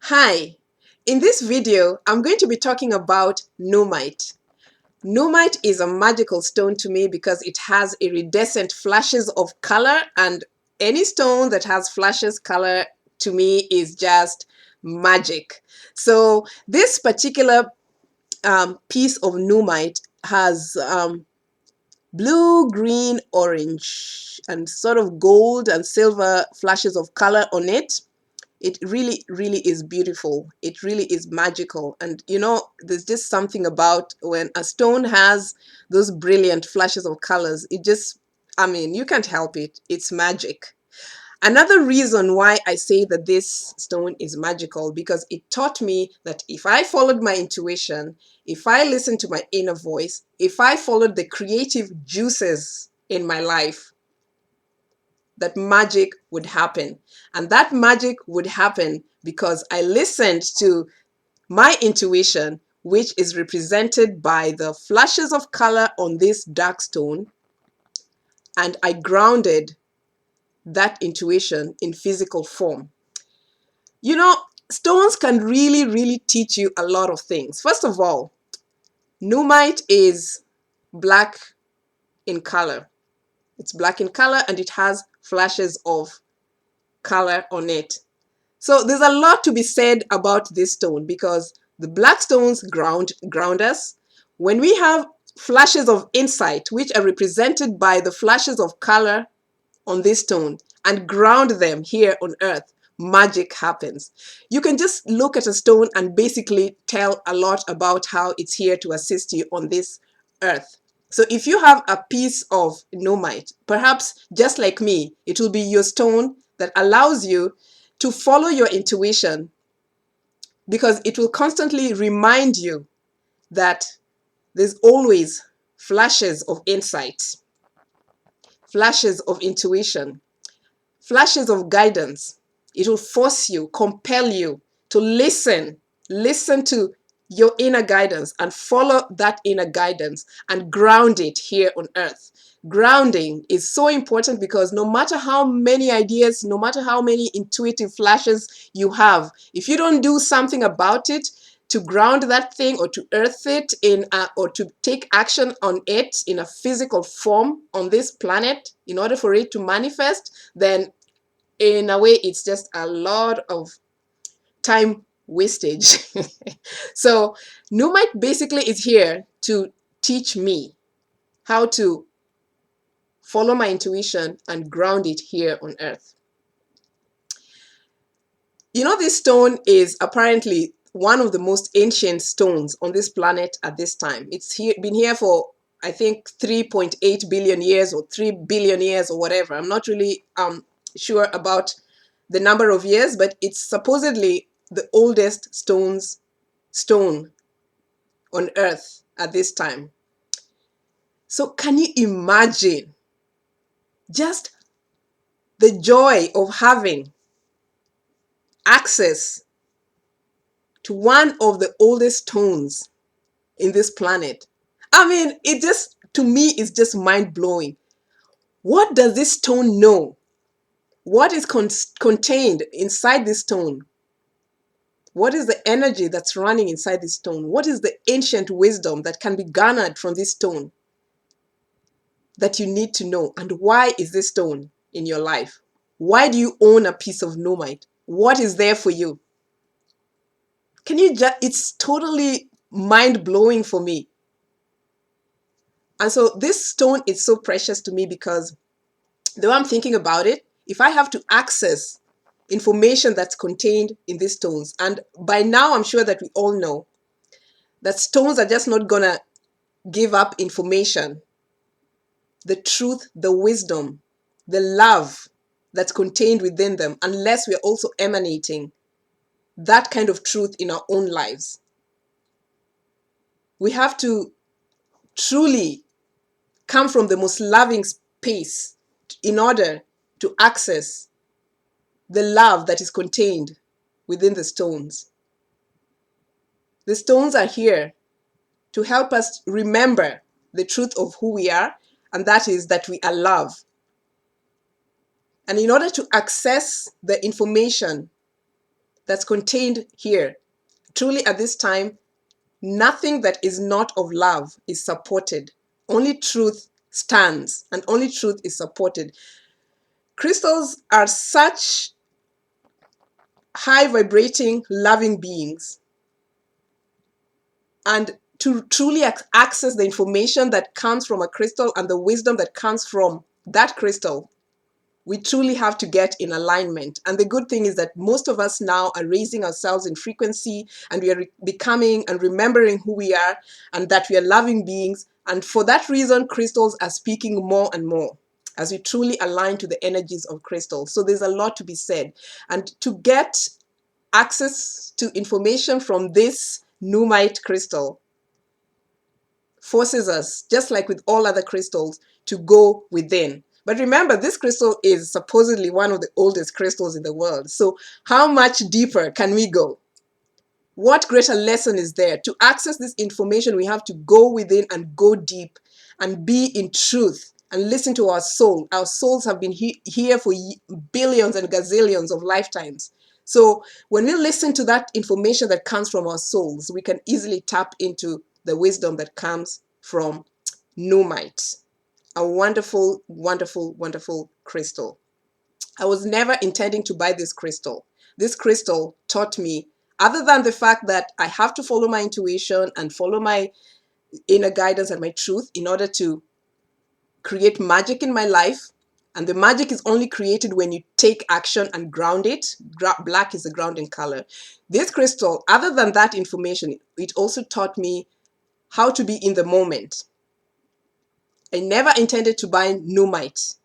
Hi, in this video, I'm going to be talking about Nuummite. Nuummite is a magical stone to me because it has iridescent flashes of color, and any stone that has flashes color to me is just magic. So this particular piece of Nuummite has blue, green, orange, and sort of gold and silver flashes of color on it. It really, really is beautiful. It really is magical. And there's just something about when a stone has those brilliant flashes of colors. You can't help it. It's magic. Another reason why I say that this stone is magical, because it taught me that if I followed my intuition, if I listened to my inner voice, if I followed the creative juices in my life, that magic would happen. And that magic would happen because I listened to my intuition, which is represented by the flashes of color on this dark stone, and I grounded that intuition in physical form. Stones can really, really teach you a lot of things. First of all, Nuummite is black in color. It's black in color and it has flashes of color on it. So there's a lot to be said about this stone because the black stones ground us. When we have flashes of insight, which are represented by the flashes of color on this stone, and ground them here on earth, magic happens. You can just look at a stone and basically tell a lot about how it's here to assist you on this earth. So if you have a piece of Nuummite, perhaps just like me, it will be your stone that allows you to follow your intuition, because it will constantly remind you that there's always flashes of insight, flashes of intuition, flashes of guidance. It will force you, compel you to listen to your inner guidance and follow that inner guidance and ground it here on earth. Grounding is so important because no matter how many ideas, no matter how many intuitive flashes you have, if you don't do something about it to ground that thing or to earth it or to take action on it in a physical form on this planet in order for it to manifest, then in a way it's just a lot of time wastage. So Nuummite basically is here to teach me how to follow my intuition and ground it here on earth. This stone is apparently one of the most ancient stones on this planet at this time. It's been here for, I think, 3.8 billion years or 3 billion years or whatever. I'm not really sure about the number of years, but it's supposedly the oldest stone on earth at this time. So can you imagine just the joy of having access to one of the oldest stones in this planet? It just, to me, is just mind-blowing. What does this stone know? What is contained inside this stone? What is the energy that's running inside this stone? What is the ancient wisdom that can be garnered from this stone that you need to know? And why is this stone in your life? Why do you own a piece of Nuummite? What is there for you? It's totally mind-blowing for me. And so this stone is so precious to me because the way I'm thinking about it, if I have to access information that's contained in these stones, and by now I'm sure that we all know that stones are just not gonna give up information, the truth, the wisdom, the love that's contained within them, unless we're also emanating that kind of truth in our own lives. We have to truly come from the most loving space in order to access the love that is contained within the stones. The stones are here to help us remember the truth of who we are, and that is that we are love. And in order to access the information that's contained here. Truly, at this time, nothing that is not of love is supported. Only truth stands, and only truth is supported. Crystals are such high vibrating, loving beings. And to truly access the information that comes from a crystal and the wisdom that comes from that crystal, we truly have to get in alignment. And the good thing is that most of us now are raising ourselves in frequency, and we are becoming and remembering who we are, and that we are loving beings. And for that reason, crystals are speaking more and more as we truly align to the energies of crystals. So there's a lot to be said. And to get access to information from this Nuummite crystal forces us, just like with all other crystals, to go within. But remember, this crystal is supposedly one of the oldest crystals in the world. So how much deeper can we go? What greater lesson is there? To access this information, we have to go within and go deep and be in truth and listen to our soul. Our souls have been here for billions and gazillions of lifetimes. So when we listen to that information that comes from our souls, we can easily tap into the wisdom that comes from Nuummite, a wonderful, wonderful, wonderful crystal. I was never intending to buy this crystal. This crystal taught me, other than the fact that I have to follow my intuition and follow my inner guidance and my truth in order to create magic in my life. And the magic is only created when you take action and ground it. Black is the grounding color. This crystal, other than that information, it also taught me how to be in the moment. I never intended to buy Nuummite.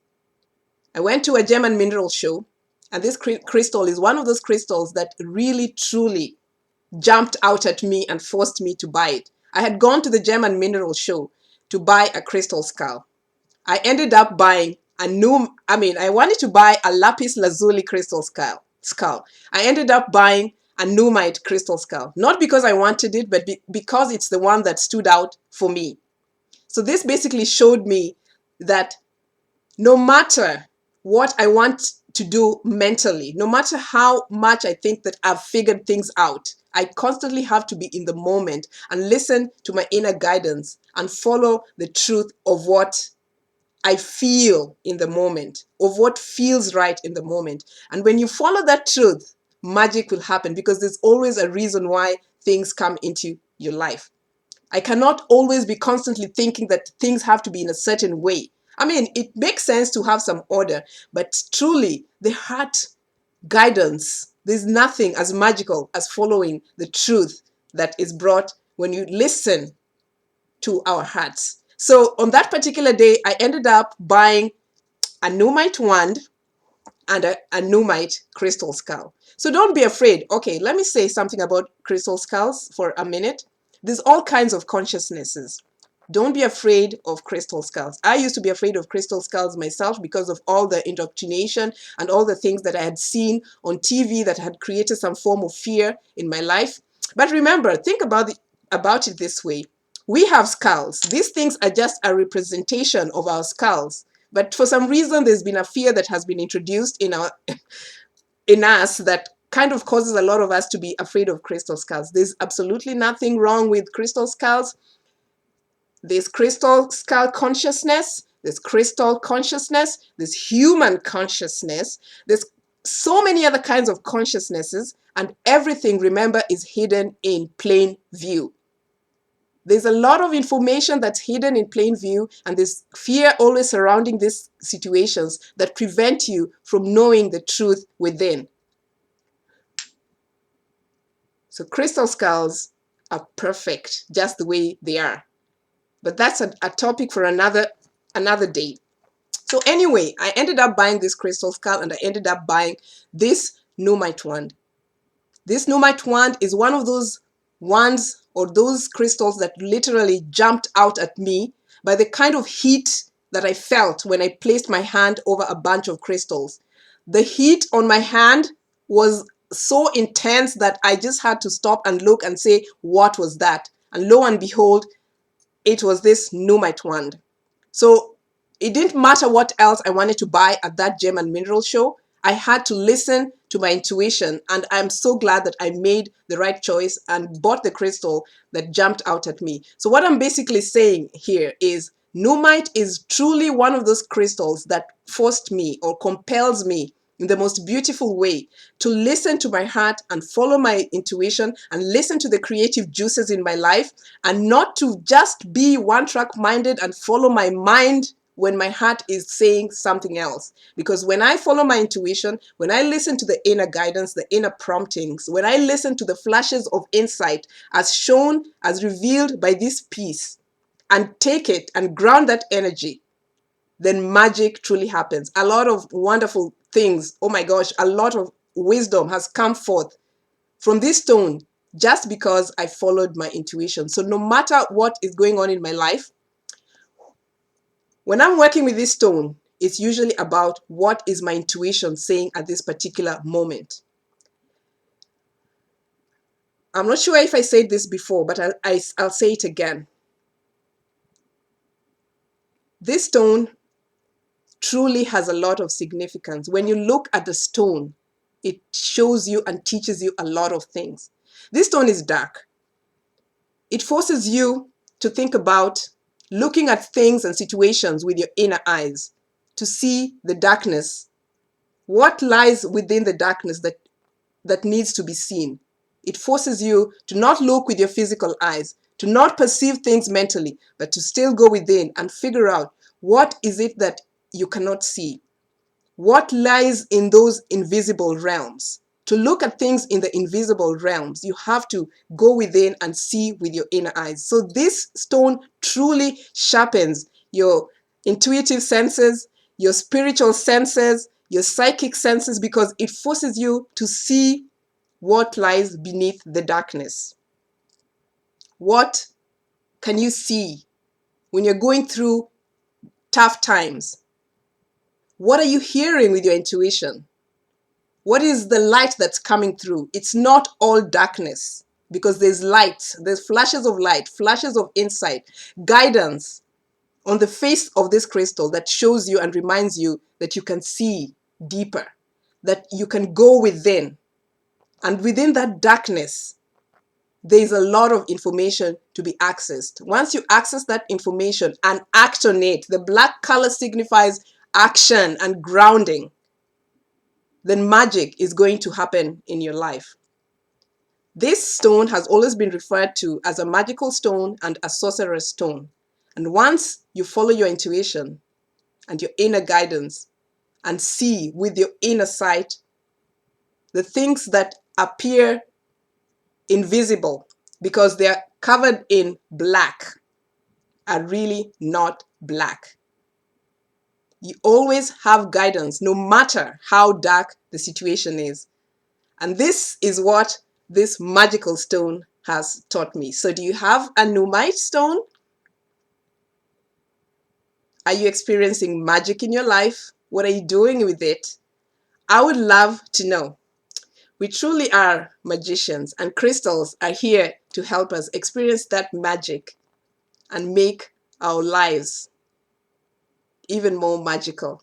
I went to a gem and mineral show, and this crystal is one of those crystals that really, truly jumped out at me and forced me to buy it. I had gone to the gem and mineral show to buy a crystal skull. I ended up buying I wanted to buy a lapis lazuli crystal skull. I ended up buying a Nuummite crystal skull. Not because I wanted it, but because it's the one that stood out for me. So this basically showed me that no matter what I want to do mentally, no matter how much I think that I've figured things out, I constantly have to be in the moment and listen to my inner guidance and follow the truth of what I feel in the moment, of what feels right in the moment. And when you follow that truth, magic will happen, because there's always a reason why things come into your life. I cannot always be constantly thinking that things have to be in a certain way. I mean, it makes sense to have some order, but truly, the heart guidance, there's nothing as magical as following the truth that is brought when you listen to our hearts. So on that particular day, I ended up buying a Nuummite wand and a Nuummite crystal skull. So don't be afraid. Okay, let me say something about crystal skulls for a minute. There's all kinds of consciousnesses. Don't be afraid of crystal skulls. I used to be afraid of crystal skulls myself because of all the indoctrination and all the things that I had seen on TV that had created some form of fear in my life. But remember, think about it this way. We have skulls. These things are just a representation of our skulls. But for some reason, there's been a fear that has been introduced in us that kind of causes a lot of us to be afraid of crystal skulls. There's absolutely nothing wrong with crystal skulls. There's crystal skull consciousness, there's crystal consciousness, there's human consciousness, there's so many other kinds of consciousnesses, and everything, remember, is hidden in plain view. There's a lot of information that's hidden in plain view, and there's fear always surrounding these situations that prevent you from knowing the truth within. So crystal skulls are perfect just the way they are. But that's a topic for another day. So anyway, I ended up buying this crystal skull, and I ended up buying this Nuummite wand. This Nuummite wand is one of those wands or those crystals that literally jumped out at me by the kind of heat that I felt when I placed my hand over a bunch of crystals. The heat on my hand was so intense that I just had to stop and look and say, what was that? And lo and behold, it was this Nuummite wand. So it didn't matter what else I wanted to buy at that gem and mineral show. I had to listen to my intuition, and I'm so glad that I made the right choice and bought the crystal that jumped out at me. So what I'm basically saying here is Nuummite is truly one of those crystals that forced me or compels me in the most beautiful way to listen to my heart and follow my intuition and listen to the creative juices in my life, and not to just be one track minded and follow my mind when my heart is saying something else. Because when I follow my intuition, when I listen to the inner guidance, the inner promptings, when I listen to the flashes of insight as shown, as revealed by this piece, and take it and ground that energy, then magic truly happens. A lot of wonderful things, oh my gosh, a lot of wisdom has come forth from this stone just because I followed my intuition. So no matter what is going on in my life, when I'm working with this stone, it's usually about what is my intuition saying at this particular moment. I'm not sure if I said this before, but I'll say it again. This stone truly has a lot of significance. When you look at the stone, it shows you and teaches you a lot of things. This stone is dark. It forces you to think about looking at things and situations with your inner eyes, to see the darkness, what lies within the darkness that needs to be seen. It forces you to not look with your physical eyes, to not perceive things mentally, but to still go within and figure out what is it that you cannot see. What lies in those invisible realms? To look at things in the invisible realms, you have to go within and see with your inner eyes. So this stone truly sharpens your intuitive senses, your spiritual senses, your psychic senses, because it forces you to see what lies beneath the darkness. What can you see when you're going through tough times? What are you hearing with your intuition? What is the light that's coming through? It's not all darkness, because there's light, there's flashes of light, flashes of insight, guidance on the face of this crystal that shows you and reminds you that you can see deeper, that you can go within. And within that darkness, there's a lot of information to be accessed. Once you access that information and act on it, the black color signifies action and grounding, then magic is going to happen in your life. This stone has always been referred to as a magical stone and a sorcerer's stone. And once you follow your intuition and your inner guidance and see with your inner sight, the things that appear invisible because they are covered in black are really not black. You always have guidance, no matter how dark the situation is. And this is what this magical stone has taught me. So do you have a Nuummite stone? Are you experiencing magic in your life? What are you doing with it? I would love to know. We truly are magicians, and crystals are here to help us experience that magic and make our lives even more magical.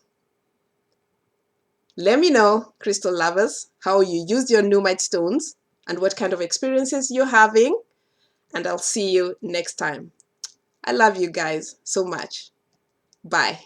Let me know, crystal lovers, how you use your Nuummite stones and what kind of experiences you're having. And I'll see you next time. I love you guys so much. Bye.